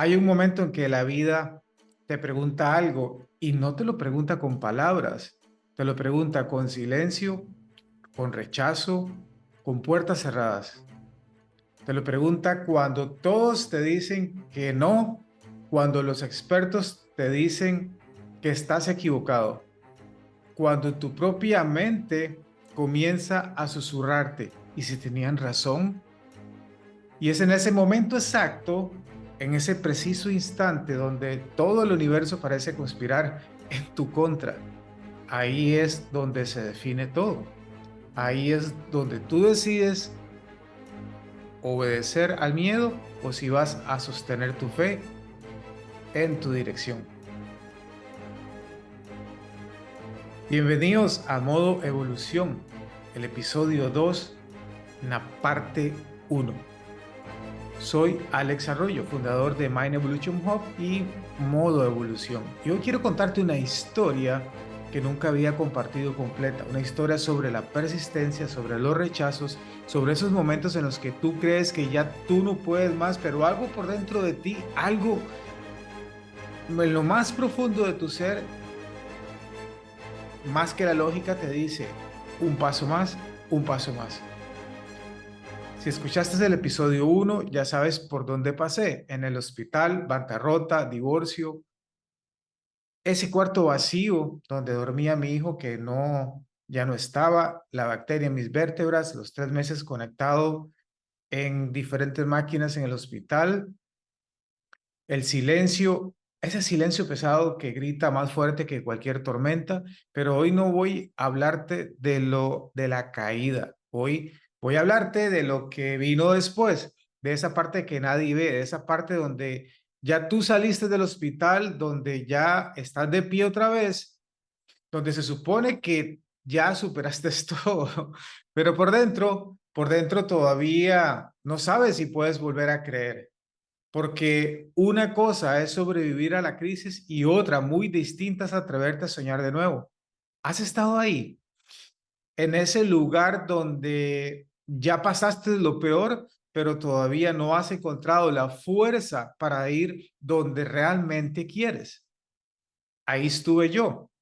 Hay un momento en que la vida te pregunta algo y no te lo pregunta con palabras, te lo pregunta con silencio, con rechazo, con puertas cerradas. Te lo pregunta cuando todos te dicen que no, cuando los expertos te dicen que estás equivocado, cuando tu propia mente comienza a susurrarte y si tenían razón. Y es en ese momento exacto, en ese preciso instante donde todo el universo parece conspirar en tu contra. Ahí es donde se define todo. Ahí es donde tú decides obedecer al miedo o si vas a sostener tu fe en tu dirección. Bienvenidos a Modo Evolución, el episodio 2, la parte 1. Soy Alex Arroyo, fundador de Mind Evolution Hub y Modo Evolución. Y hoy quiero contarte una historia que nunca había compartido completa, una historia sobre la persistencia, sobre los rechazos, sobre esos momentos en los que tú crees que ya tú no puedes más, pero algo por dentro de ti, algo en lo más profundo de tu ser, más que la lógica, te dice un paso más, un paso más. Si escuchaste el episodio 1, ya sabes por dónde pasé. En el hospital, bancarrota, divorcio, ese cuarto vacío donde dormía mi hijo que ya no estaba, la bacteria en mis vértebras, los 3 meses conectado en diferentes máquinas en el hospital, el silencio, ese silencio pesado que grita más fuerte que cualquier tormenta, pero hoy no voy a hablarte de la caída. Hoy voy a hablarte de lo que vino después, de esa parte que nadie ve, de esa parte donde ya tú saliste del hospital, donde ya estás de pie otra vez, donde se supone que ya superaste todo, pero por dentro todavía no sabes si puedes volver a creer. Porque una cosa es sobrevivir a la crisis y otra muy distinta es atreverte a soñar de nuevo. ¿Has estado ahí, en ese lugar donde ya pasaste lo peor, pero todavía no has encontrado la fuerza para ir donde realmente quieres? Ahí estuve yo.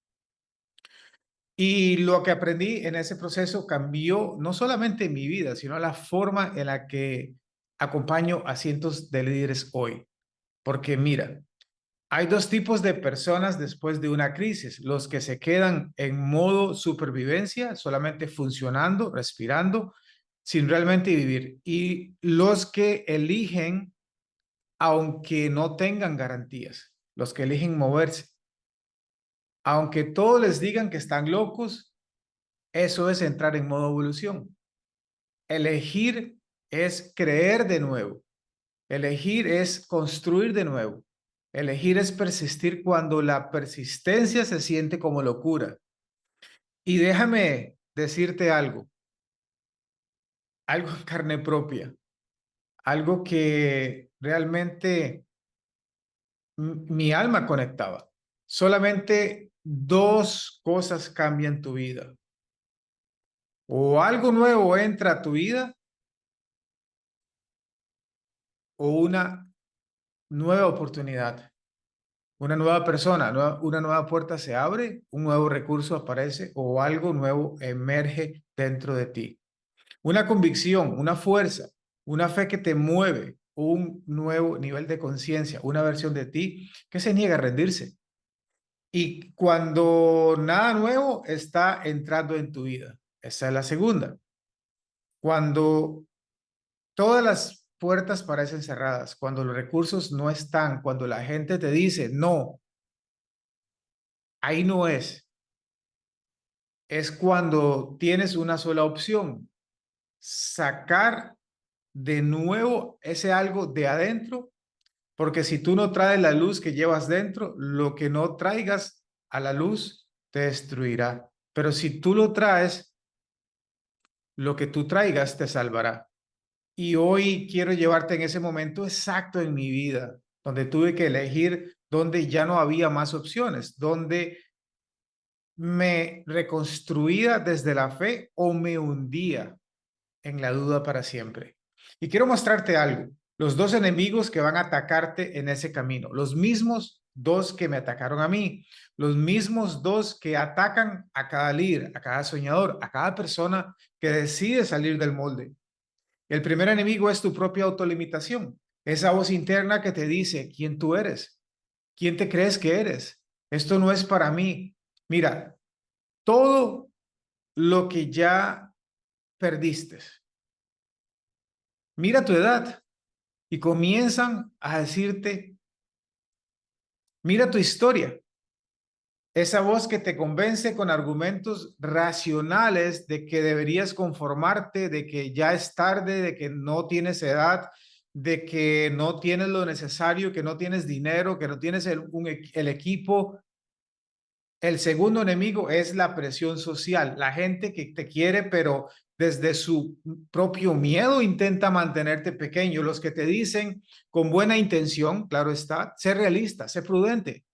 Y lo que aprendí en ese proceso cambió no solamente mi vida, sino la forma en la que acompaño a cientos de líderes hoy. Porque mira, hay dos tipos de personas después de una crisis, los que se quedan en modo supervivencia, solamente funcionando, respirando, sin realmente vivir, y los que eligen, aunque no tengan garantías, los que eligen moverse. Aunque todos les digan que están locos, eso es entrar en modo evolución. Elegir es creer de nuevo. Elegir es construir de nuevo. Elegir es persistir cuando la persistencia se siente como locura. Y déjame decirte algo en carne propia, algo que realmente mi alma conectaba. Solamente dos cosas cambian tu vida. O algo nuevo entra a tu vida o una nueva oportunidad. Una nueva persona, una nueva puerta se abre, un nuevo recurso aparece o algo nuevo emerge dentro de ti. Una convicción, una fuerza, una fe que te mueve, un nuevo nivel de conciencia, una versión de ti que se niega a rendirse. Y cuando nada nuevo está entrando en tu vida, esa es la segunda. Cuando todas las puertas parecen cerradas, cuando los recursos no están, cuando la gente te dice, no, ahí no es cuando tienes una sola opción, sacar de nuevo ese algo de adentro, porque si tú no traes la luz que llevas dentro, lo que no traigas a la luz te destruirá. Pero si tú lo traes, lo que tú traigas te salvará. Y hoy quiero llevarte en ese momento exacto en mi vida, donde tuve que elegir donde ya no había más opciones, donde me reconstruía desde la fe o me hundía en la duda para siempre. Y quiero mostrarte algo. Los dos enemigos que van a atacarte en ese camino, los mismos dos que me atacaron a mí, los mismos dos que atacan a cada líder, a cada soñador, a cada persona que decide salir del molde. El primer enemigo es tu propia autolimitación, esa voz interna que te dice quién tú eres, quién te crees que eres. Esto no es para mí. Mira, todo lo que ya perdiste, mira tu edad y comienzan a decirte, mira tu historia. Esa voz que te convence con argumentos racionales de que deberías conformarte, de que ya es tarde, de que no tienes edad, de que no tienes lo necesario, que no tienes dinero, que no tienes el equipo. El segundo enemigo es la presión social, la gente que te quiere, pero desde su propio miedo intenta mantenerte pequeño. Los que te dicen con buena intención, claro está, sé realista, sé prudente.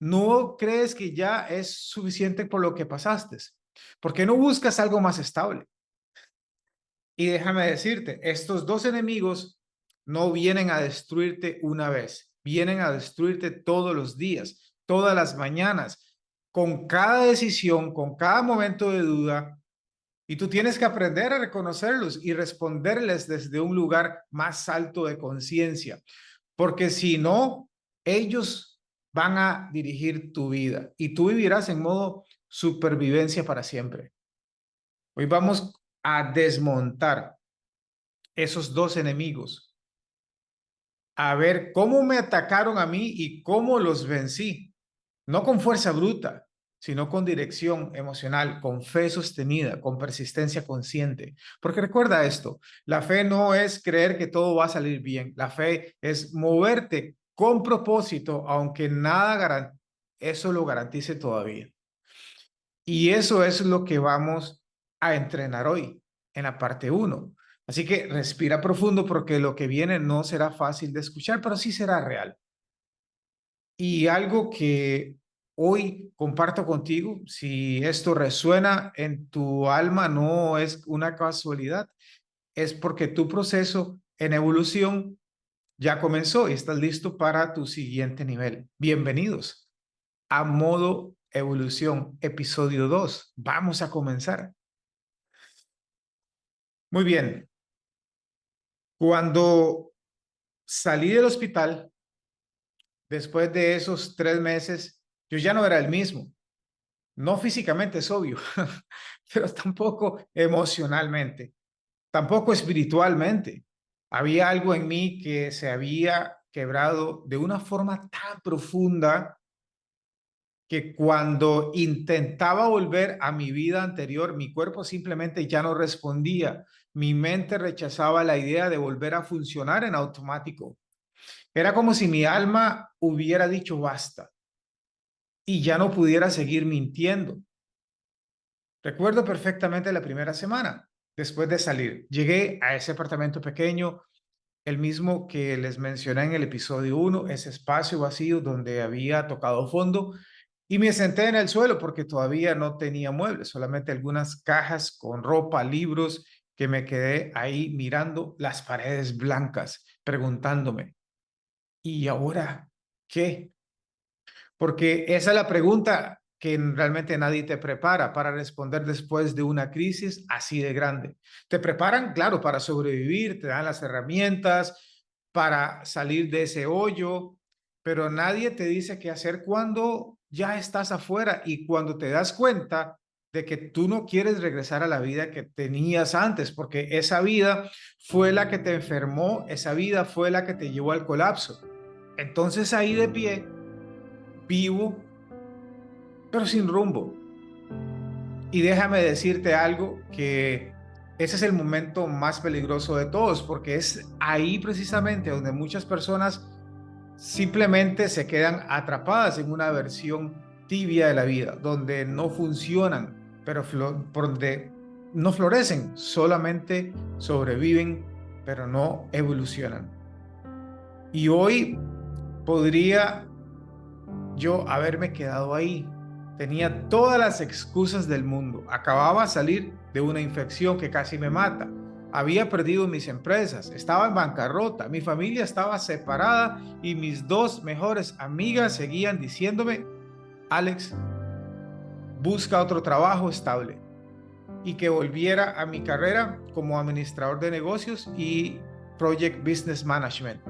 ¿No crees que ya es suficiente por lo que pasaste? ¿Por qué no buscas algo más estable? Y déjame decirte, estos dos enemigos no vienen a destruirte una vez, vienen a destruirte todos los días, todas las mañanas, con cada decisión, con cada momento de duda. Y tú tienes que aprender a reconocerlos y responderles desde un lugar más alto de conciencia, porque si no, ellos van a dirigir tu vida y tú vivirás en modo supervivencia para siempre. Hoy vamos a desmontar esos dos enemigos, a ver cómo me atacaron a mí y cómo los vencí, no con fuerza bruta, sino con dirección emocional, con fe sostenida, con persistencia consciente. Porque recuerda esto, la fe no es creer que todo va a salir bien, la fe es moverte con propósito, aunque nada eso lo garantice todavía. Y eso es lo que vamos a entrenar hoy en la parte uno. Así que respira profundo porque lo que viene no será fácil de escuchar, pero sí será real. Y algo que hoy comparto contigo, si esto resuena en tu alma, no es una casualidad, es porque tu proceso en evolución ya comenzó y estás listo para tu siguiente nivel. Bienvenidos a Modo Evolución, episodio 2. Vamos a comenzar. Muy bien. Cuando salí del hospital, después de esos 3 meses, yo ya no era el mismo. No físicamente, es obvio, pero tampoco emocionalmente, tampoco espiritualmente. Había algo en mí que se había quebrado de una forma tan profunda que cuando intentaba volver a mi vida anterior, mi cuerpo simplemente ya no respondía. Mi mente rechazaba la idea de volver a funcionar en automático. Era como si mi alma hubiera dicho basta y ya no pudiera seguir mintiendo. Recuerdo perfectamente la primera semana después de salir. Llegué a ese apartamento pequeño, el mismo que les mencioné en el episodio 1, ese espacio vacío donde había tocado fondo, y me senté en el suelo porque todavía no tenía muebles, solamente algunas cajas con ropa, libros, que me quedé ahí mirando las paredes blancas, preguntándome, ¿y ahora qué? Porque esa es la pregunta que realmente nadie te prepara para responder después de una crisis así de grande. Te preparan, claro, para sobrevivir, te dan las herramientas para salir de ese hoyo, pero nadie te dice qué hacer cuando ya estás afuera y cuando te das cuenta de que tú no quieres regresar a la vida que tenías antes, porque esa vida fue la que te enfermó, esa vida fue la que te llevó al colapso. Entonces ahí de pie, vivo, pero sin rumbo. Y déjame decirte algo, que ese es el momento más peligroso de todos, porque es ahí precisamente donde muchas personas simplemente se quedan atrapadas en una versión tibia de la vida, donde no funcionan, pero por donde no florecen, solamente sobreviven, pero no evolucionan. Y hoy podría yo haberme quedado ahí. Tenía todas las excusas del mundo. Acababa de salir de una infección que casi me mata. Había perdido mis empresas, estaba en bancarrota, mi familia estaba separada y mis dos mejores amigas seguían diciéndome: Alex, busca otro trabajo estable, y que volviera a mi carrera como administrador de negocios y Project Business Management,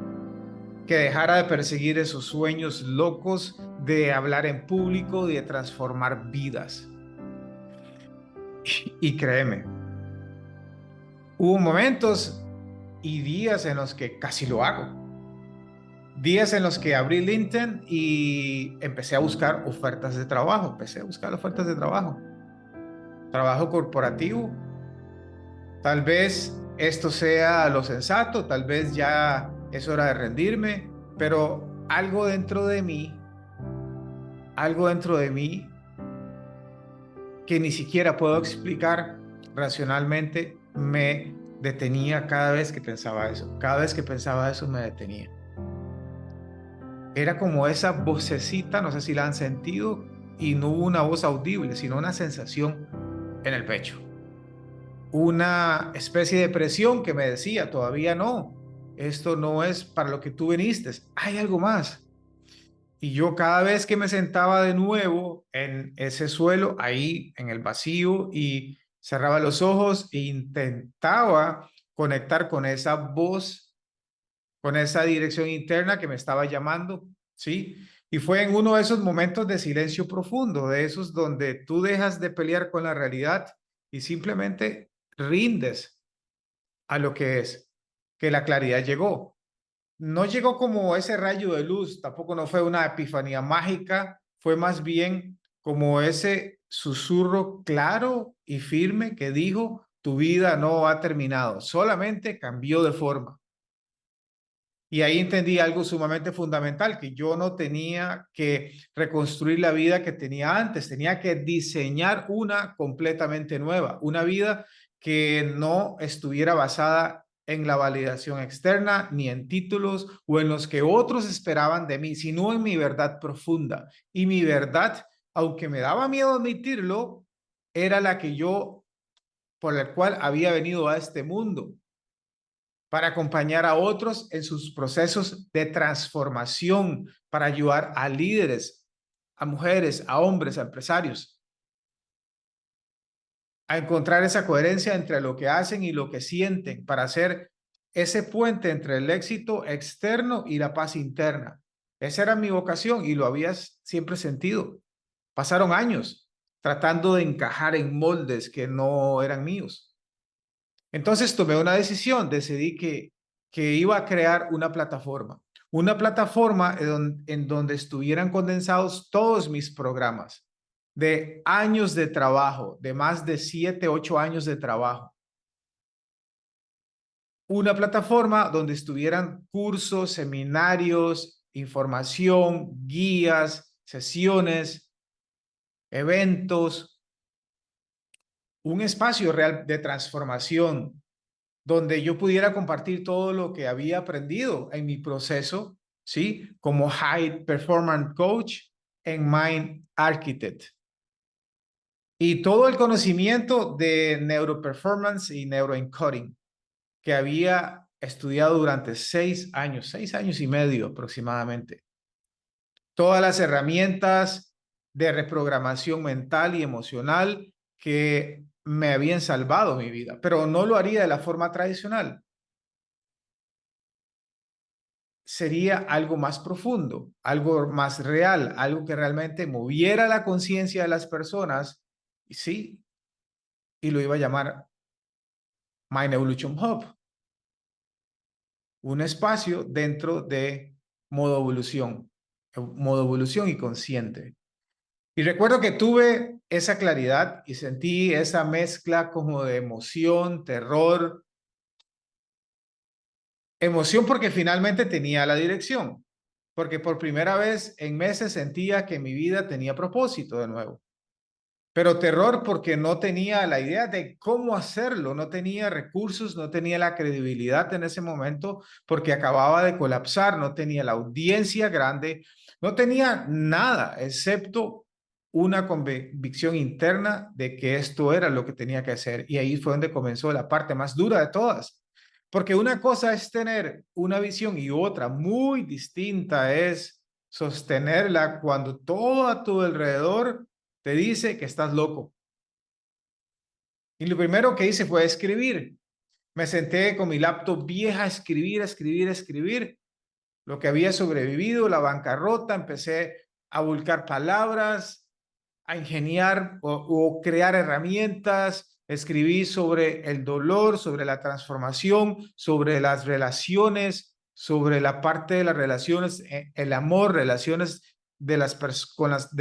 que dejara de perseguir esos sueños locos de hablar en público, de transformar vidas. Y créeme, hubo momentos y días en los que casi lo hago. Días en los que abrí LinkedIn y empecé a buscar ofertas de trabajo. Empecé a buscar ofertas de trabajo. Trabajo corporativo. Tal vez esto sea lo sensato, tal vez ya es hora de rendirme, pero algo dentro de mí que ni siquiera puedo explicar racionalmente, me detenía cada vez que pensaba eso. Cada vez que pensaba eso me detenía. Era como esa vocecita, no sé si la han sentido, y no hubo una voz audible, sino una sensación en el pecho. Una especie de presión que me decía: todavía no, esto no es para lo que tú viniste, hay algo más. Y yo cada vez que me sentaba de nuevo en ese suelo, ahí en el vacío, y cerraba los ojos e intentaba conectar con esa voz, con esa dirección interna que me estaba llamando, ¿sí? Y fue en uno de esos momentos de silencio profundo, de esos donde tú dejas de pelear con la realidad y simplemente rindes a lo que es, que la claridad llegó. No llegó como ese rayo de luz, tampoco no fue una epifanía mágica, fue más bien como ese susurro claro y firme que dijo: tu vida no ha terminado, solamente cambió de forma. Y ahí entendí algo sumamente fundamental, que yo no tenía que reconstruir la vida que tenía antes, tenía que diseñar una completamente nueva, una vida que no estuviera basada en la validación externa, ni en títulos o en los que otros esperaban de mí, sino en mi verdad profunda. Y mi verdad, aunque me daba miedo admitirlo, era la que yo, por la cual había venido a este mundo, para acompañar a otros en sus procesos de transformación, para ayudar a líderes, a mujeres, a hombres, a empresarios, a encontrar esa coherencia entre lo que hacen y lo que sienten, para hacer ese puente entre el éxito externo y la paz interna. Esa era mi vocación y lo había siempre sentido. Pasaron años tratando de encajar en moldes que no eran míos. Entonces tomé una decisión, decidí que iba a crear una plataforma en donde estuvieran condensados todos mis programas de años de trabajo, de más de 7, 8 años de trabajo. Una plataforma donde estuvieran cursos, seminarios, información, guías, sesiones, eventos, un espacio real de transformación donde yo pudiera compartir todo lo que había aprendido en mi proceso, ¿sí? Como High Performance Coach en Mind Architect. Y todo el conocimiento de neuroperformance y neuroencoding que había estudiado durante 6 años y medio aproximadamente. Todas las herramientas de reprogramación mental y emocional que me habían salvado mi vida, pero no lo haría de la forma tradicional. Sería algo más profundo, algo más real, algo que realmente moviera la conciencia de las personas, y sí, y lo iba a llamar Mind Evolution Hub, un espacio dentro de modo evolución y consciente. Y recuerdo que tuve esa claridad y sentí esa mezcla como de emoción, terror, emoción porque finalmente tenía la dirección, porque por primera vez en meses sentía que mi vida tenía propósito de nuevo. Pero terror porque no tenía la idea de cómo hacerlo, no tenía recursos, no tenía la credibilidad en ese momento porque acababa de colapsar, no tenía la audiencia grande, no tenía nada excepto una convicción interna de que esto era lo que tenía que hacer. Y ahí fue donde comenzó la parte más dura de todas. Porque una cosa es tener una visión y otra muy distinta es sostenerla cuando todo a tu alrededor te dice que estás loco. Y lo primero que hice fue escribir. Me senté con mi laptop vieja a escribir, escribir, escribir lo que había sobrevivido, la bancarrota. Empecé a buscar palabras, a ingeniar o crear herramientas. Escribí sobre el dolor, sobre la transformación, sobre las relaciones, sobre la parte de las relaciones, el amor, relaciones de de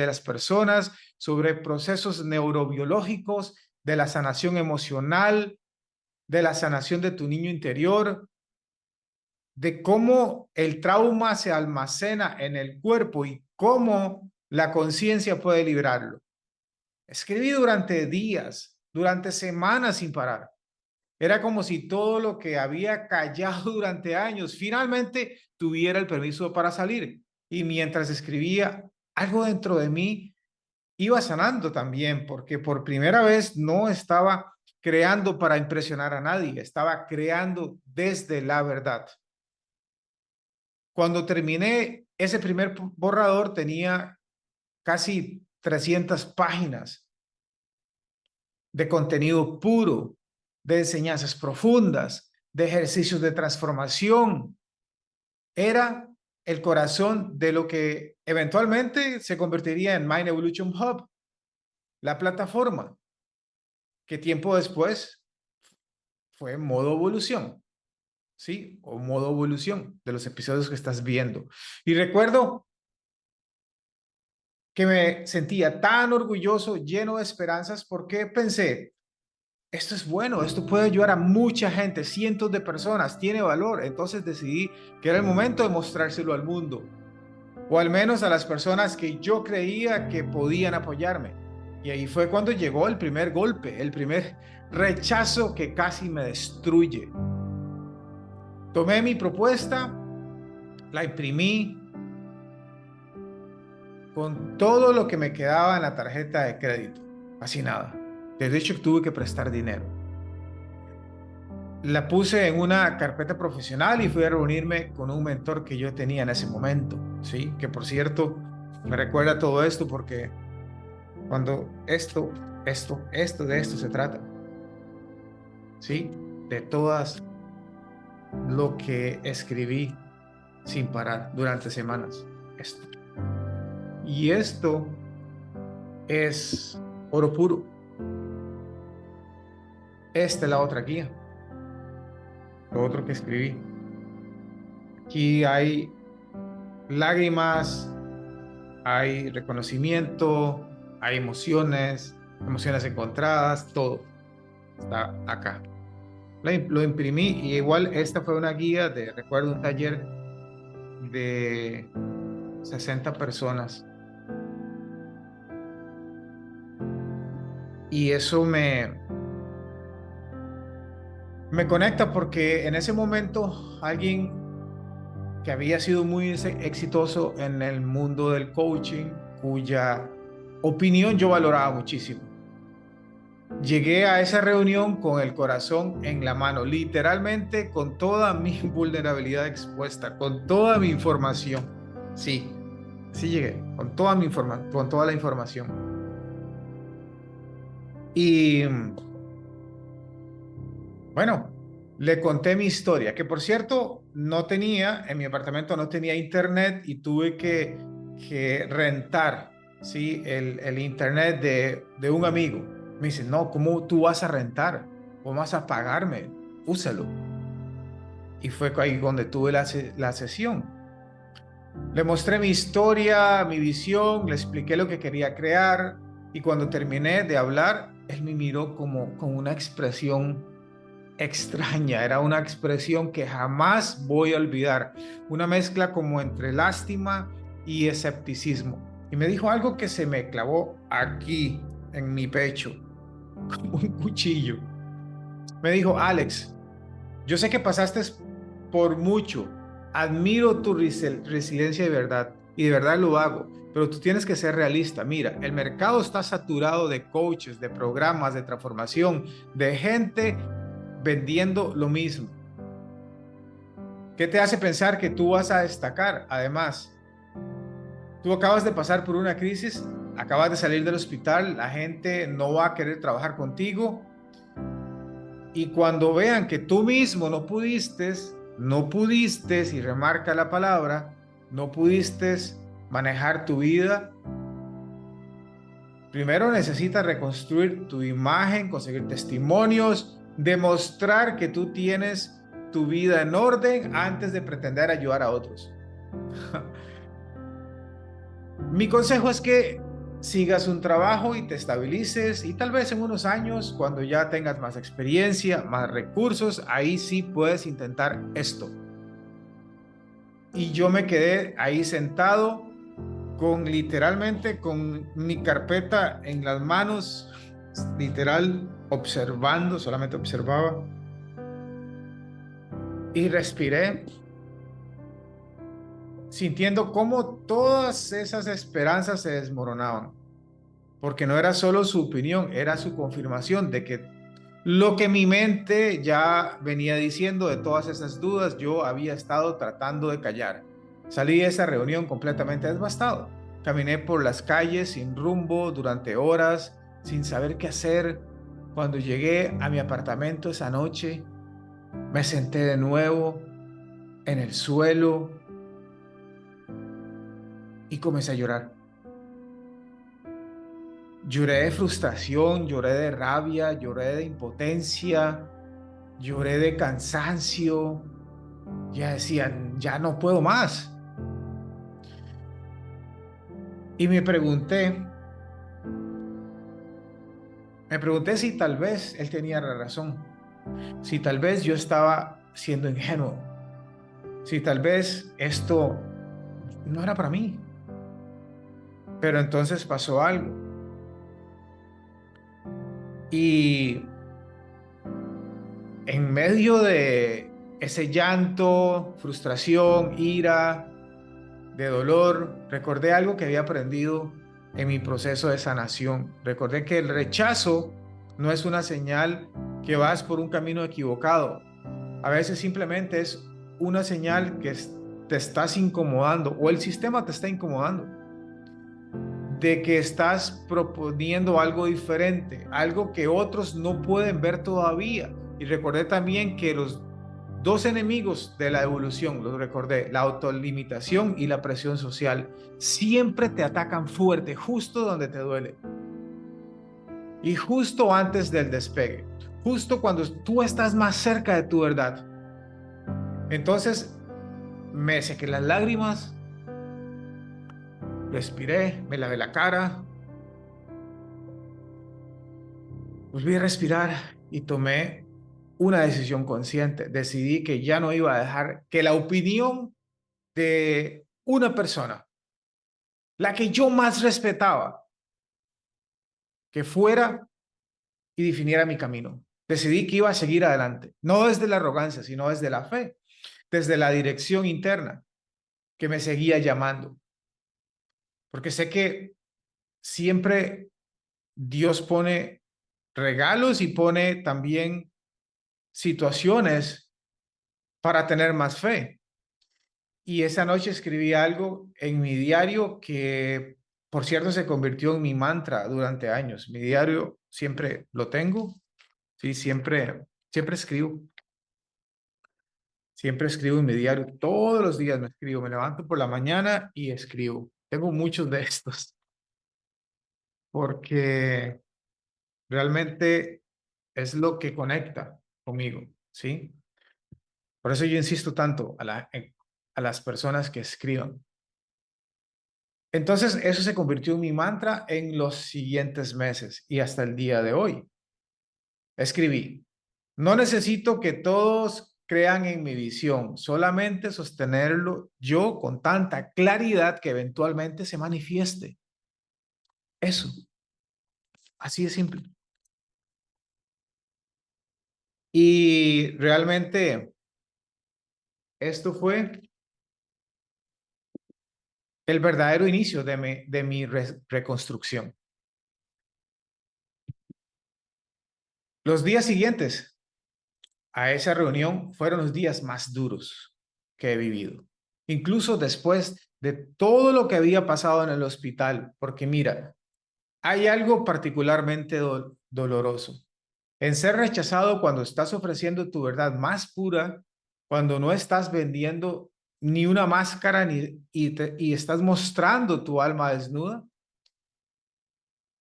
las personas, sobre procesos neurobiológicos, de la sanación emocional, de la sanación de tu niño interior, de cómo el trauma se almacena en el cuerpo y cómo la conciencia puede librarlo. Escribí durante días, durante semanas sin parar. Era como si todo lo que había callado durante años finalmente tuviera el permiso para salir. Y mientras escribía, algo dentro de mí iba sanando también, porque por primera vez no estaba creando para impresionar a nadie, estaba creando desde la verdad. Cuando terminé ese primer borrador tenía casi 300 páginas de contenido puro, de enseñanzas profundas, de ejercicios de transformación. Era el corazón de lo que eventualmente se convertiría en Mind Evolution Hub, la plataforma que tiempo después fue modo evolución, ¿sí? O modo evolución de los episodios que estás viendo. Y recuerdo que me sentía tan orgulloso, lleno de esperanzas, porque pensé, esto es bueno, esto puede ayudar a mucha gente, cientos de personas, tiene valor. Entonces decidí que era el momento de mostrárselo al mundo, o al menos a las personas que yo creía que podían apoyarme. Y ahí fue cuando llegó el primer golpe, el primer rechazo que casi me destruye. Tomé mi propuesta, la imprimí con todo lo que me quedaba en la tarjeta de crédito, casi nada. De hecho, tuve que prestar dinero. La puse en una carpeta profesional y fui a reunirme con un mentor que yo tenía en ese momento, ¿sí? Que por cierto, me recuerda todo esto porque cuando de esto se trata, ¿sí? De todas lo que escribí sin parar durante semanas. Esto. Y esto es oro puro. Esta es la otra guía. Lo otro que escribí. Aquí hay lágrimas, hay reconocimiento, hay emociones, emociones encontradas, todo está acá. Lo imprimí y igual esta fue una guía de, recuerdo un taller de 60 personas. Y eso me conecta porque en ese momento alguien que había sido muy exitoso en el mundo del coaching, cuya opinión yo valoraba muchísimo. Llegué a esa reunión con el corazón en la mano, literalmente con toda mi vulnerabilidad expuesta, con toda mi información. Sí, sí llegué, con toda con toda la información. Y bueno, le conté mi historia, que por cierto, en mi apartamento no tenía internet y tuve que rentar, ¿sí? El internet de un amigo. Me dice, no, ¿cómo tú vas a rentar? ¿Cómo vas a pagarme? Úsalo. Y fue ahí donde tuve la sesión. Le mostré mi historia, mi visión, le expliqué lo que quería crear y cuando terminé de hablar, él me miró como con una expresión extraña, era una expresión que jamás voy a olvidar, una mezcla como entre lástima y escepticismo. Y me dijo algo que se me clavó aquí en mi pecho, como un cuchillo. Me dijo, Alex, yo sé que pasaste por mucho, admiro tu resiliencia de verdad y de verdad lo hago, pero tú tienes que ser realista. Mira, el mercado está saturado de coaches, de programas de transformación, de gente vendiendo lo mismo. ¿Qué te hace pensar que tú vas a destacar? Además, tú acabas de pasar por una crisis, acabas de salir del hospital, la gente no va a querer trabajar contigo y cuando vean que tú mismo no pudiste, y remarca la palabra, no pudiste manejar tu vida, primero necesitas reconstruir tu imagen, conseguir testimonios, demostrar que tú tienes tu vida en orden antes de pretender ayudar a otros. Mi consejo es que sigas un trabajo y te estabilices y tal vez en unos años, cuando ya tengas más experiencia, más recursos, ahí sí puedes intentar esto. Y yo me quedé ahí sentado con literalmente con mi carpeta en las manos, literal observando, solamente observaba y respiré, sintiendo cómo todas esas esperanzas se desmoronaban, porque no era solo su opinión, era su confirmación de que lo que mi mente ya venía diciendo de todas esas dudas, yo había estado tratando de callar. Salí de esa reunión completamente devastado. Caminé por las calles sin rumbo durante horas, sin saber qué hacer. Cuando llegué a mi apartamento esa noche, me senté de nuevo en el suelo y comencé a llorar. Lloré de frustración, lloré de rabia, lloré de impotencia, lloré de cansancio. Ya decía, ya no puedo más. Y me pregunté si tal vez él tenía razón, si tal vez yo estaba siendo ingenuo, si tal vez esto no era para mí. Pero entonces pasó algo. Y en medio de ese llanto, frustración, ira, de dolor, recordé algo que había aprendido en mi proceso de sanación. Recordé que el rechazo no es una señal que vas por un camino equivocado. A veces simplemente es una señal que te estás incomodando o el sistema te está incomodando, de que estás proponiendo algo diferente, algo que otros no pueden ver todavía. Y recordé también que los dos enemigos de la evolución, los recordé, la autolimitación y la presión social, siempre te atacan fuerte, justo donde te duele. Y justo antes del despegue, justo cuando tú estás más cerca de tu verdad. Entonces me sequé las lágrimas, respiré, me lavé la cara, volví a respirar y tomé una decisión consciente. Decidí que ya no iba a dejar que la opinión de una persona, la que yo más respetaba, que fuera y definiera mi camino. Decidí que iba a seguir adelante, no desde la arrogancia, sino desde la fe, desde la dirección interna que me seguía llamando, porque sé que siempre Dios pone regalos y pone también situaciones para tener más fe. Y esa noche escribí algo en mi diario que, por cierto, se convirtió en mi mantra durante años. Mi diario siempre lo tengo, sí, siempre escribo. Siempre escribo en mi diario, todos los días me escribo, me levanto por la mañana y escribo. Tengo muchos de estos porque realmente es lo que conecta conmigo, ¿sí? Por eso yo insisto tanto a las personas que escriban. Entonces, eso se convirtió en mi mantra en los siguientes meses y hasta el día de hoy. Escribí, no necesito que todos crean en mi visión, solamente sostenerlo yo con tanta claridad que eventualmente se manifieste. Eso, así de simple. Y realmente esto fue el verdadero inicio de mi reconstrucción. Los días siguientes a esa reunión fueron los días más duros que he vivido, incluso después de todo lo que había pasado en el hospital, porque mira, hay algo particularmente doloroso en ser rechazado cuando estás ofreciendo tu verdad más pura, cuando no estás vendiendo ni una máscara y estás mostrando tu alma desnuda.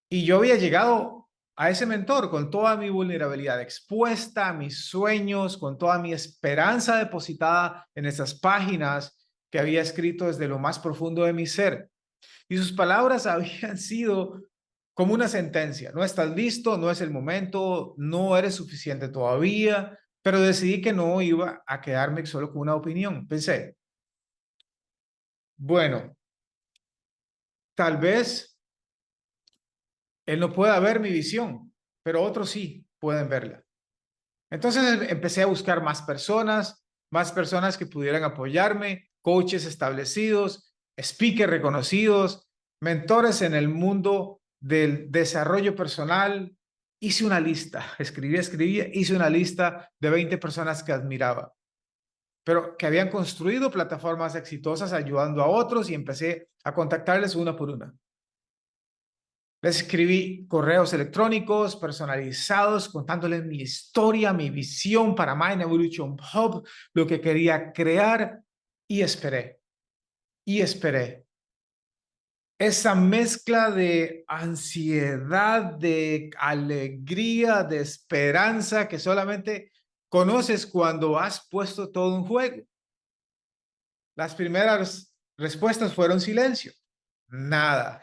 Y yo había llegado a ese mentor con toda mi vulnerabilidad expuesta, mis sueños, con toda mi esperanza depositada en esas páginas que había escrito desde lo más profundo de mi ser. Y sus palabras habían sido como una sentencia. No estás listo, no es el momento, no eres suficiente todavía, pero decidí que no iba a quedarme solo con una opinión. Pensé, bueno, tal vez él no pueda ver mi visión, pero otros sí pueden verla. Entonces empecé a buscar más personas que pudieran apoyarme, coaches establecidos, speakers reconocidos, mentores en el mundo del desarrollo personal. Hice una lista, escribí, hice una lista de 20 personas que admiraba, pero que habían construido plataformas exitosas ayudando a otros y empecé a contactarles una por una. Les escribí correos electrónicos personalizados contándoles mi historia, mi visión para Mind Evolution Hub, lo que quería crear y esperé. Y esperé. Esa mezcla de ansiedad, de alegría, de esperanza que solamente conoces cuando has puesto todo en juego. Las primeras respuestas fueron silencio. Nada.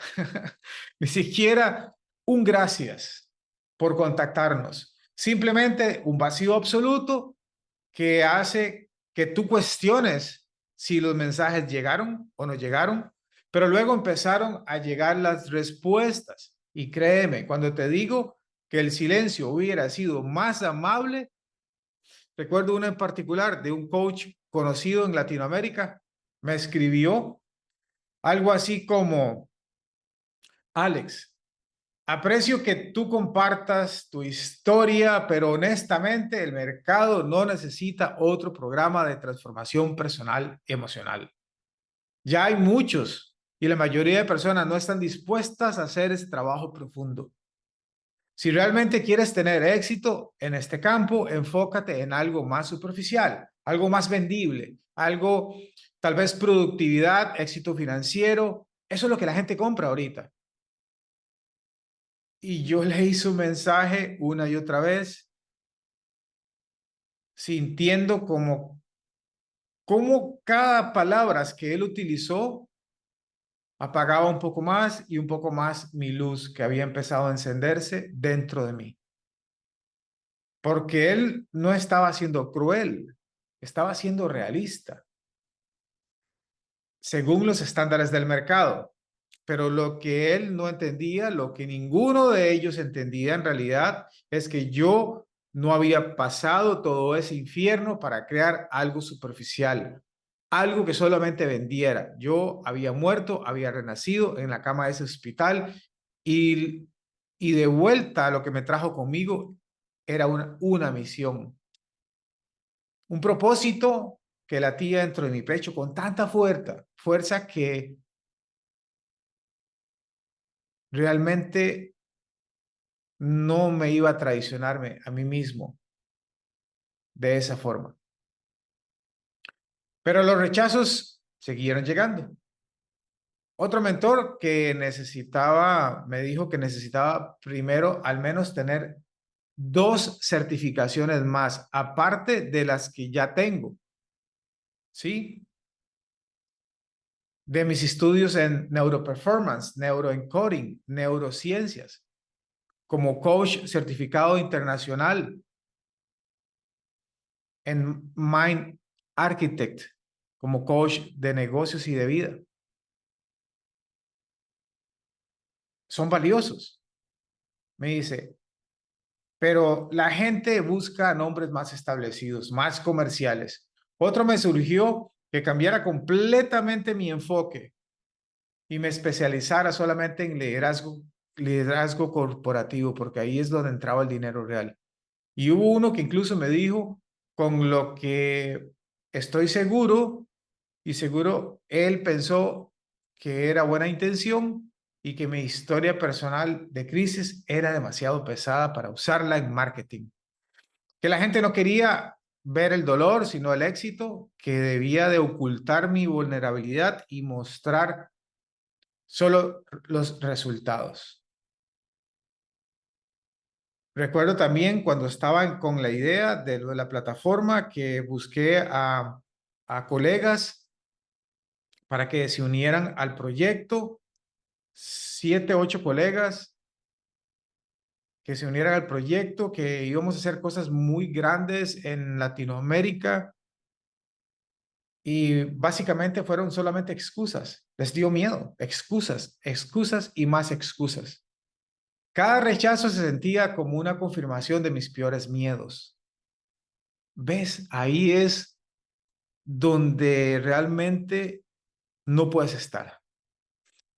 Ni siquiera un gracias por contactarnos. Simplemente un vacío absoluto que hace que tú cuestiones si los mensajes llegaron o no llegaron, pero luego empezaron a llegar las respuestas. Y créeme, cuando te digo que el silencio hubiera sido más amable, recuerdo una en particular de un coach conocido en Latinoamérica, me escribió algo así como, Alex, aprecio que tú compartas tu historia, pero honestamente el mercado no necesita otro programa de transformación personal emocional. Ya hay muchos y la mayoría de personas no están dispuestas a hacer ese trabajo profundo. Si realmente quieres tener éxito en este campo, enfócate en algo más superficial, algo más vendible, algo tal vez productividad, éxito financiero. Eso es lo que la gente compra ahorita. Y yo leí su mensaje una y otra vez, sintiendo como cada palabra que él utilizó apagaba un poco más y un poco más mi luz que había empezado a encenderse dentro de mí. Porque él no estaba siendo cruel, estaba siendo realista, según los estándares del mercado. Pero lo que él no entendía, lo que ninguno de ellos entendía en realidad, es que yo no había pasado todo ese infierno para crear algo superficial, algo que solamente vendiera. Yo había muerto, había renacido en la cama de ese hospital y, y de vuelta lo que me trajo conmigo era una misión, un propósito que latía dentro de mi pecho con tanta fuerza que realmente no me iba a traicionarme a mí mismo de esa forma. Pero los rechazos siguieron llegando. Otro mentor que me dijo que necesitaba primero al menos tener 2 certificaciones más, aparte de las que ya tengo, ¿sí? De mis estudios en neuroperformance, neuroencoding, neurociencias, como coach certificado internacional en Mind Architect, como coach de negocios y de vida. Son valiosos. Me dice, pero la gente busca nombres más establecidos, más comerciales. Otro me surgió que cambiara completamente mi enfoque y me especializara solamente en liderazgo corporativo, porque ahí es donde entraba el dinero real. Y hubo uno que incluso me dijo, con lo que estoy seguro, y seguro él pensó que era buena intención y que mi historia personal de crisis era demasiado pesada para usarla en marketing. Que la gente no quería ver el dolor, sino el éxito, que debía de ocultar mi vulnerabilidad y mostrar solo los resultados. Recuerdo también cuando estaba con la idea de lo de la plataforma que busqué a colegas para que se unieran al proyecto, 7, 8 colegas que se unieran al proyecto, que íbamos a hacer cosas muy grandes en Latinoamérica y básicamente fueron solamente excusas. Les dio miedo, excusas, excusas y más excusas. Cada rechazo se sentía como una confirmación de mis peores miedos. ¿Ves? Ahí es donde realmente no puedes estar.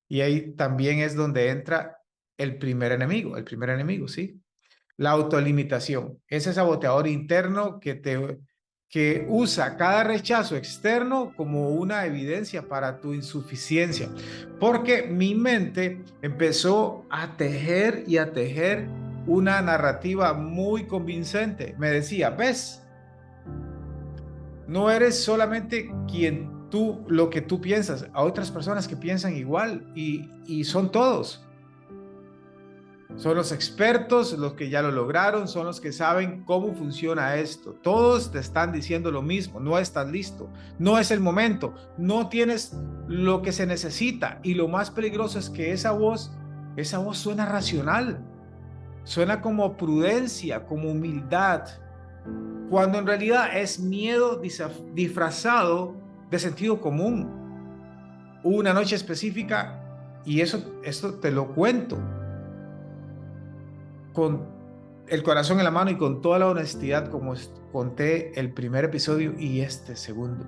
Y ahí también es donde entra el primer enemigo, ¿sí? La autolimitación, ese saboteador interno que usa cada rechazo externo como una evidencia para tu insuficiencia. Porque mi mente empezó a tejer y a tejer una narrativa muy convincente. Me decía, ¿ves? No eres solamente lo que tú piensas, a otras personas que piensan igual y son todos. Son los expertos, los que ya lo lograron, son los que saben cómo funciona esto. Todos te están diciendo lo mismo, no estás listo, no es el momento, no tienes lo que se necesita. Y lo más peligroso es que esa voz suena racional, suena como prudencia, como humildad, cuando en realidad es miedo disfrazado de sentido común. Hubo una noche específica y esto te lo cuento con el corazón en la mano y con toda la honestidad como conté el primer episodio y este segundo.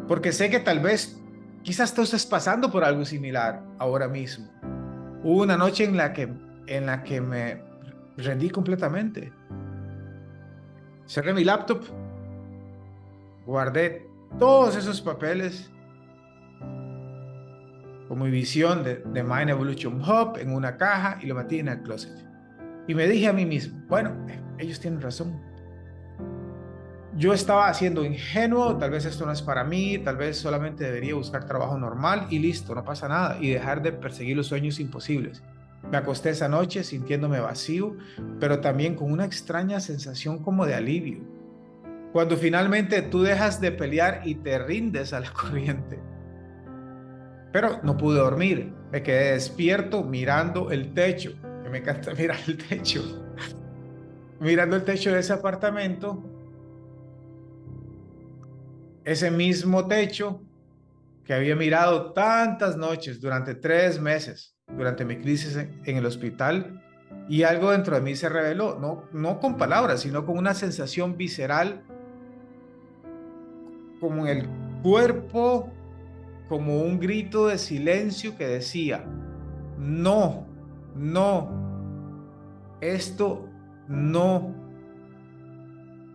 Porque sé que tal vez, quizás tú estés pasando por algo similar ahora mismo. Hubo una noche en la que me rendí completamente. Cerré mi laptop, guardé todos esos papeles con mi visión de Mind Evolution Hub en una caja y lo metí en el closet. Y me dije a mí mismo, bueno, ellos tienen razón. Yo estaba siendo ingenuo, tal vez esto no es para mí, tal vez solamente debería buscar trabajo normal y listo, no pasa nada, y dejar de perseguir los sueños imposibles. Me acosté esa noche sintiéndome vacío, pero también con una extraña sensación como de alivio. Cuando finalmente tú dejas de pelear y te rindes a la corriente. Pero no pude dormir, me quedé despierto mirando el techo, que me encanta mirar el techo, mirando el techo de ese apartamento, ese mismo techo que había mirado tantas noches durante 3 meses, durante mi crisis en el hospital, y algo dentro de mí se reveló, no con palabras, sino con una sensación visceral, como en el cuerpo, como un grito de silencio que decía, no, no, esto no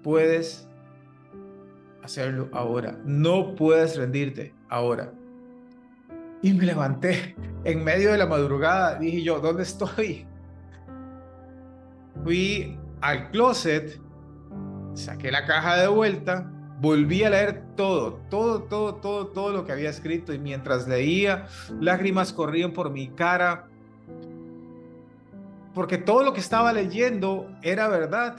puedes hacerlo ahora, no puedes rendirte ahora. Y me levanté en medio de la madrugada, dije yo, ¿dónde estoy? Fui al closet, saqué la caja de vuelta, volví a leer todo lo que había escrito y mientras leía, lágrimas corrían por mi cara, porque todo lo que estaba leyendo era verdad,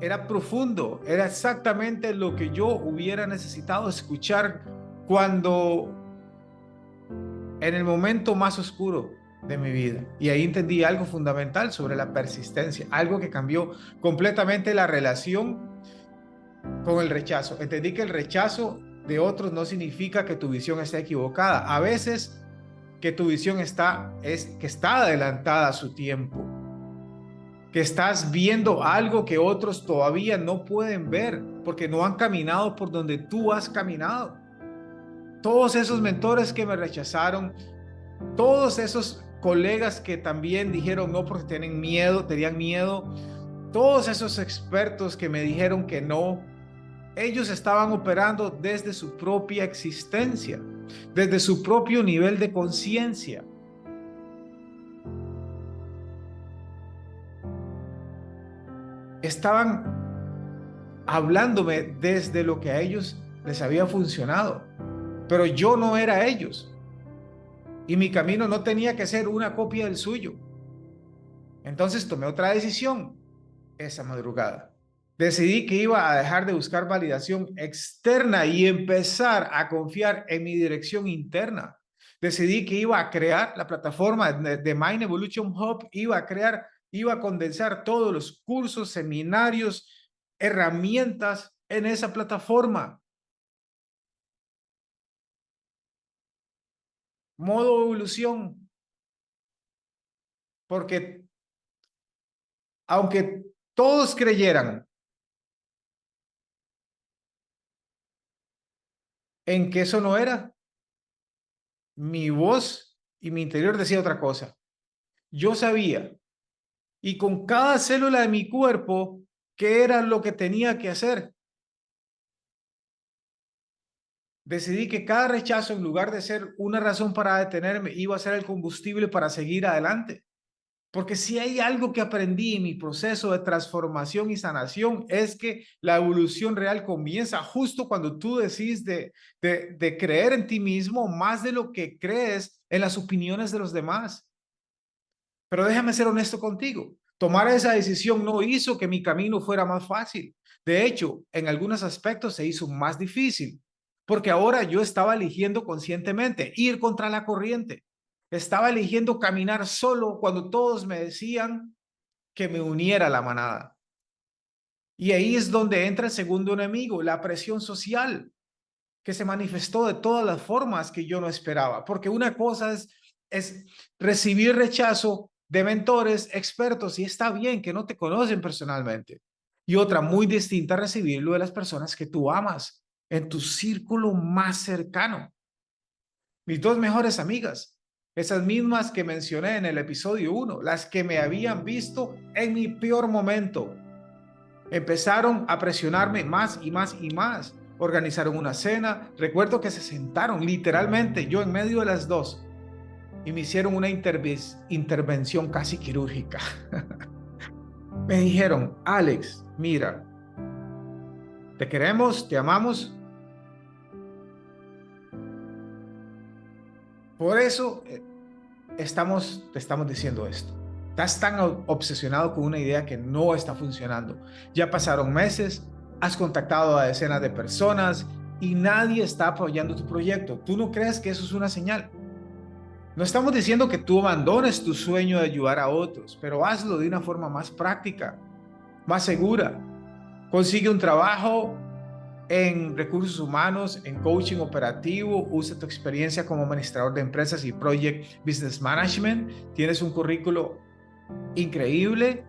era profundo, era exactamente lo que yo hubiera necesitado escuchar cuando en el momento más oscuro de mi vida. Y ahí entendí algo fundamental sobre la persistencia, algo que cambió completamente la relación con el rechazo. Entendí que el rechazo de otros no significa que tu visión esté equivocada. A veces que tu visión está adelantada a su tiempo, que estás viendo algo que otros todavía no pueden ver porque no han caminado por donde tú has caminado. Todos esos mentores que me rechazaron, todos esos colegas que también dijeron no porque tenían miedo, todos esos expertos que me dijeron que no, ellos estaban operando desde su propia existencia, desde su propio nivel de conciencia. Estaban hablándome desde lo que a ellos les había funcionado, pero yo no era ellos y mi camino no tenía que ser una copia del suyo. Entonces tomé otra decisión esa madrugada. Decidí que iba a dejar de buscar validación externa y empezar a confiar en mi dirección interna. Decidí que iba a crear la plataforma de Mind Evolution Hub, iba a condensar todos los cursos, seminarios, herramientas en esa plataforma. Modo evolución, porque aunque todos creyeran en que eso no era, mi voz y mi interior decía otra cosa. Yo sabía, y con cada célula de mi cuerpo, qué era lo que tenía que hacer. Decidí que cada rechazo, en lugar de ser una razón para detenerme, iba a ser el combustible para seguir adelante. Porque si hay algo que aprendí en mi proceso de transformación y sanación, es que la evolución real comienza justo cuando tú decides de creer en ti mismo más de lo que crees en las opiniones de los demás. Pero déjame ser honesto contigo. Tomar esa decisión no hizo que mi camino fuera más fácil. De hecho, en algunos aspectos se hizo más difícil, porque ahora yo estaba eligiendo conscientemente ir contra la corriente. Estaba eligiendo caminar solo cuando todos me decían que me uniera a la manada. Y ahí es donde entra el segundo enemigo, la presión social, que se manifestó de todas las formas que yo no esperaba. Porque una cosa es recibir rechazo de mentores, expertos, y está bien que no te conocen personalmente. Y otra muy distinta, recibirlo de las personas que tú amas en tu círculo más cercano. Mis dos mejores amigas, esas mismas que mencioné en el episodio 1, las que me habían visto en mi peor momento, empezaron a presionarme más y más y más. Organizaron una cena. Recuerdo que se sentaron literalmente yo en medio de las dos y me hicieron una intervención casi quirúrgica. Me dijeron, Alex, mira, te queremos, te amamos. Por eso te estamos diciendo esto. Estás tan obsesionado con una idea que no está funcionando. Ya pasaron meses, has contactado a decenas de personas y nadie está apoyando tu proyecto. ¿Tú no crees que eso es una señal? No estamos diciendo que tú abandones tu sueño de ayudar a otros, pero hazlo de una forma más práctica, más segura. Consigue un trabajo en recursos humanos, en coaching operativo, usa tu experiencia como administrador de empresas y project business management. Tienes un currículo increíble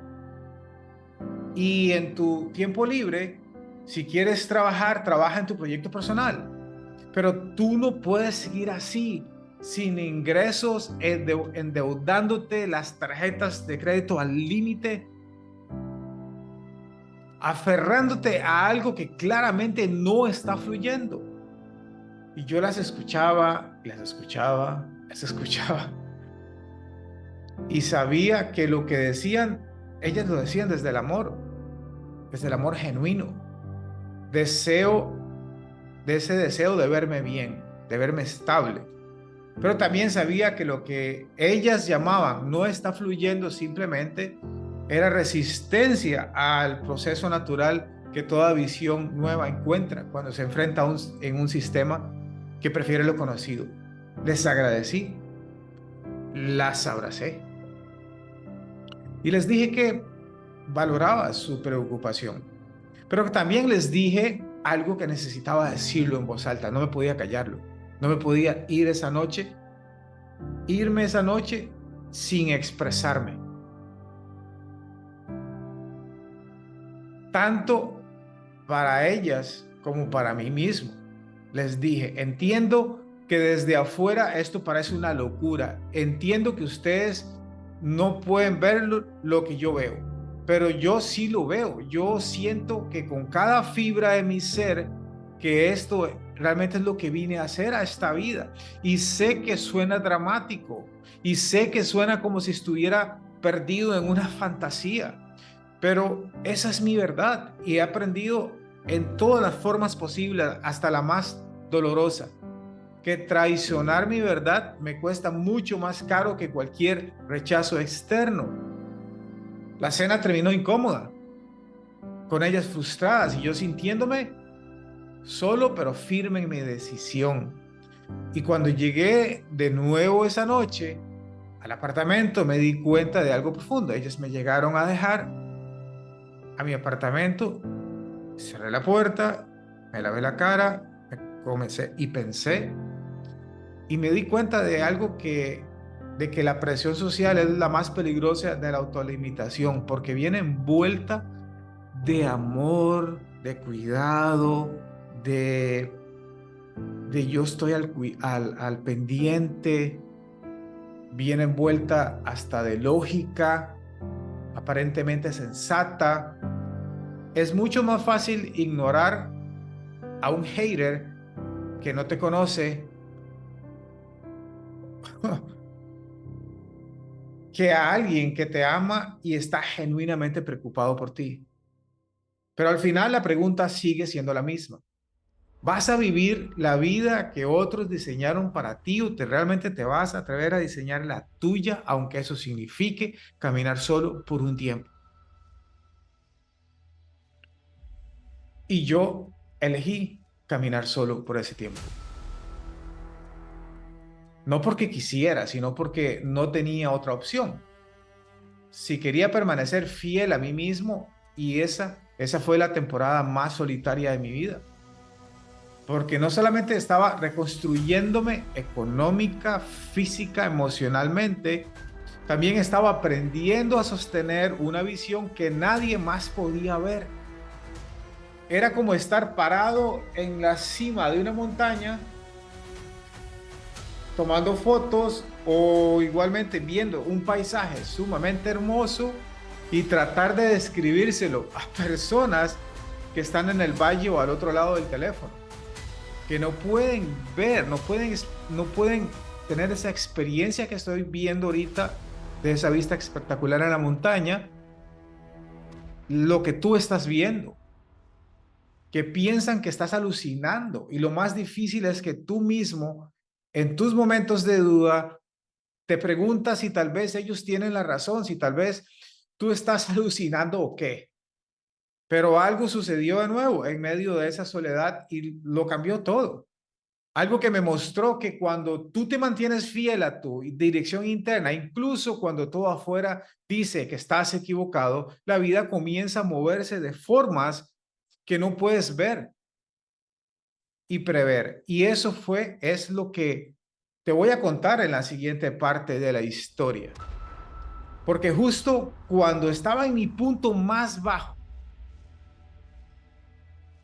y en tu tiempo libre, si quieres trabajar, trabaja en tu proyecto personal. Pero tú no puedes seguir así, sin ingresos, endeudándote, las tarjetas de crédito al límite, aferrándote a algo que claramente no está fluyendo. Y yo las escuchaba, las escuchaba. Y sabía que lo que decían, ellas lo decían desde el amor genuino. Deseo, de ese deseo de verme bien, de verme estable. Pero también sabía que lo que ellas llamaban no está fluyendo simplemente era resistencia al proceso natural que toda visión nueva encuentra cuando se enfrenta en un sistema que prefiere lo conocido. Les agradecí, las abracé y les dije que valoraba su preocupación, pero que también les dije algo que necesitaba decirlo en voz alta, no me podía callarlo, no me podía irme esa noche sin expresarme. Tanto para ellas como para mí mismo. Les dije, entiendo que desde afuera esto parece una locura. Entiendo que ustedes no pueden ver lo que yo veo, pero yo sí lo veo. Yo siento que con cada fibra de mi ser, que esto realmente es lo que vine a hacer a esta vida. Y sé que suena dramático y sé que suena como si estuviera perdido en una fantasía, pero esa es mi verdad y he aprendido en todas las formas posibles, hasta la más dolorosa, que traicionar mi verdad me cuesta mucho más caro que cualquier rechazo externo. La cena terminó incómoda, con ellas frustradas y yo sintiéndome solo pero firme en mi decisión. Y cuando llegué de nuevo esa noche al apartamento me di cuenta de algo profundo. Ellos me llegaron a dejar a mi apartamento, cerré la puerta, me lavé la cara, me comencé y pensé y me di cuenta de algo de que la presión social es la más peligrosa de la autolimitación, porque viene envuelta de amor, de cuidado, de, de yo estoy al pendiente, viene envuelta hasta de lógica, aparentemente sensata. Es mucho más fácil ignorar a un hater que no te conoce que a alguien que te ama y está genuinamente preocupado por ti. Pero al final la pregunta sigue siendo la misma. ¿Vas a vivir la vida que otros diseñaron para ti o realmente te vas a atrever a diseñar la tuya, aunque eso signifique caminar solo por un tiempo? Y yo elegí caminar solo por ese tiempo. No porque quisiera, sino porque no tenía otra opción. Si quería permanecer fiel a mí mismo, y esa fue la temporada más solitaria de mi vida, porque no solamente estaba reconstruyéndome económica, física, emocionalmente, también estaba aprendiendo a sostener una visión que nadie más podía ver. Era como estar parado en la cima de una montaña, tomando fotos o igualmente viendo un paisaje sumamente hermoso y tratar de describírselo a personas que están en el valle o al otro lado del teléfono, que no pueden ver, no pueden tener esa experiencia que estoy viendo ahorita, de esa vista espectacular en la montaña, lo que tú estás viendo, que piensan que estás alucinando. Y lo más difícil es que tú mismo, en tus momentos de duda, te preguntas si tal vez ellos tienen la razón, si tal vez tú estás alucinando o qué. Pero algo sucedió de nuevo en medio de esa soledad y lo cambió todo. Algo que me mostró que cuando tú te mantienes fiel a tu dirección interna, incluso cuando todo afuera dice que estás equivocado, la vida comienza a moverse de formas que no puedes ver y prever. Y es lo que te voy a contar en la siguiente parte de la historia. Porque justo cuando estaba en mi punto más bajo,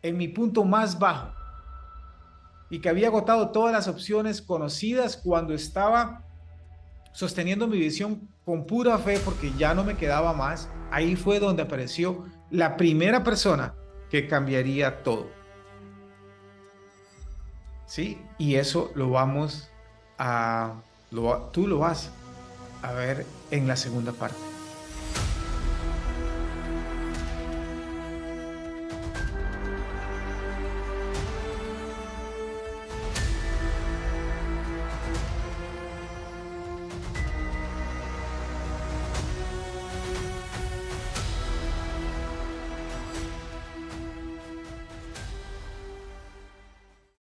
en mi punto más bajo, y que había agotado todas las opciones conocidas, cuando estaba sosteniendo mi visión con pura fe porque ya no me quedaba más, ahí fue donde apareció la primera persona que cambiaría todo. ¿Sí? Y eso lo vamos a, tú lo vas a ver en la segunda parte.